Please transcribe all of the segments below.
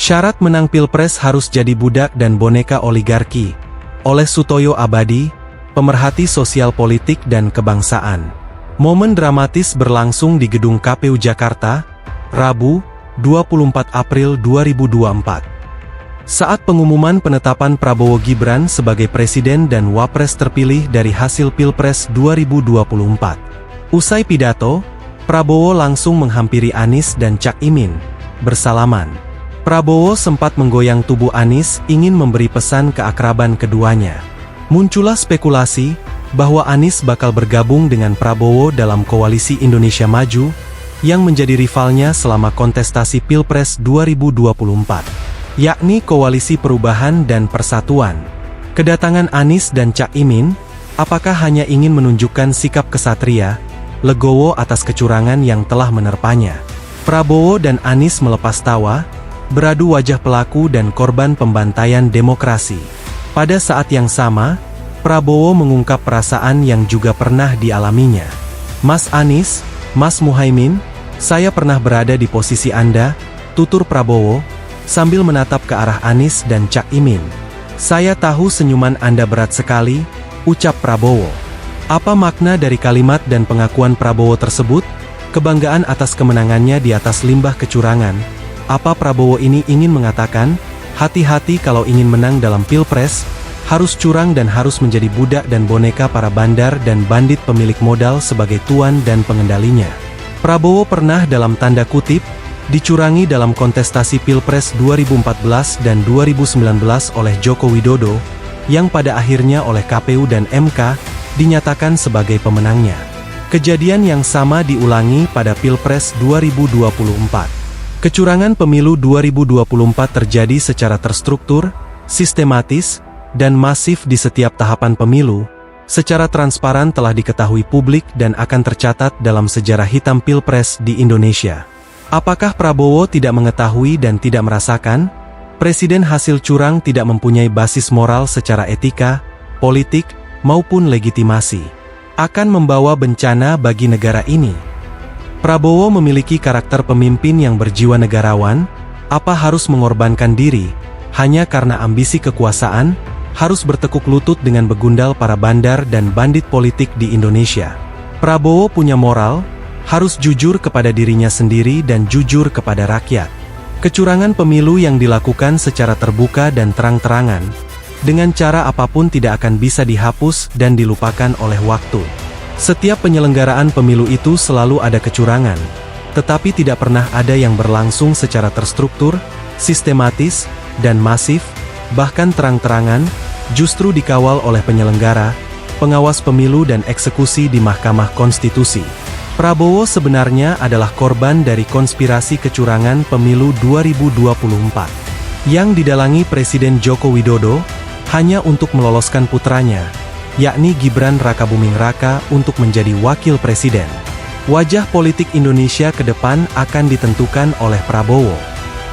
Syarat menang Pilpres harus jadi budak dan boneka oligarki. Oleh Sutoyo Abadi, pemerhati sosial politik dan kebangsaan. Momen dramatis berlangsung di Gedung KPU Jakarta, Rabu, 24 April 2024. Saat pengumuman penetapan Prabowo Gibran sebagai Presiden dan Wapres terpilih dari hasil Pilpres 2024. Usai pidato, Prabowo langsung menghampiri Anies dan Cak Imin, bersalaman. Prabowo sempat menggoyang tubuh Anies ingin memberi pesan keakraban keduanya. Muncullah spekulasi bahwa Anies bakal bergabung dengan Prabowo dalam koalisi Indonesia Maju, yang menjadi rivalnya selama kontestasi Pilpres 2024, yakni Koalisi Perubahan dan Persatuan. Kedatangan Anies dan Cak Imin, apakah hanya ingin menunjukkan sikap kesatria, legowo atas kecurangan yang telah menerpanya? Prabowo dan Anies melepas tawa, beradu wajah pelaku dan korban pembantaian demokrasi. Pada saat yang sama, Prabowo mengungkap perasaan yang juga pernah dialaminya. Mas Anies, Mas Muhaimin, saya pernah berada di posisi Anda, tutur Prabowo, sambil menatap ke arah Anies dan Cak Imin. Saya tahu senyuman Anda berat sekali, ucap Prabowo. Apa makna dari kalimat dan pengakuan Prabowo tersebut? Kebanggaan atas kemenangannya di atas limbah kecurangan. Apa Prabowo ini ingin mengatakan, hati-hati kalau ingin menang dalam Pilpres, harus curang dan harus menjadi budak dan boneka para bandar dan bandit pemilik modal sebagai tuan dan pengendalinya. Prabowo pernah dalam tanda kutip, dicurangi dalam kontestasi Pilpres 2014 dan 2019 oleh Joko Widodo, yang pada akhirnya oleh KPU dan MK, dinyatakan sebagai pemenangnya. Kejadian yang sama diulangi pada Pilpres 2024. Kecurangan pemilu 2024 terjadi secara terstruktur, sistematis, dan masif di setiap tahapan pemilu, secara transparan telah diketahui publik dan akan tercatat dalam sejarah hitam Pilpres di Indonesia. Apakah Prabowo tidak mengetahui dan tidak merasakan? Presiden hasil curang tidak mempunyai basis moral secara etika, politik, maupun legitimasi. Akan membawa bencana bagi negara ini. Prabowo memiliki karakter pemimpin yang berjiwa negarawan, apa harus mengorbankan diri, hanya karena ambisi kekuasaan, harus bertekuk lutut dengan begundal para bandar dan bandit politik di Indonesia. Prabowo punya moral, harus jujur kepada dirinya sendiri dan jujur kepada rakyat. Kecurangan pemilu yang dilakukan secara terbuka dan terang-terangan, dengan cara apapun tidak akan bisa dihapus dan dilupakan oleh waktu. Setiap penyelenggaraan pemilu itu selalu ada kecurangan, tetapi tidak pernah ada yang berlangsung secara terstruktur, sistematis, dan masif, bahkan terang-terangan, justru dikawal oleh penyelenggara, pengawas pemilu dan eksekusi di Mahkamah Konstitusi. Prabowo sebenarnya adalah korban dari konspirasi kecurangan pemilu 2024, yang didalangi Presiden Joko Widodo, hanya untuk meloloskan putranya, yakni Gibran Rakabuming Raka untuk menjadi wakil presiden. Wajah politik Indonesia ke depan akan ditentukan oleh Prabowo.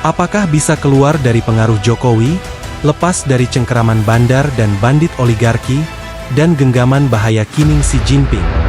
Apakah bisa keluar dari pengaruh Jokowi, lepas dari cengkeraman bandar dan bandit oligarki, dan genggaman bahaya kining Xi Jinping?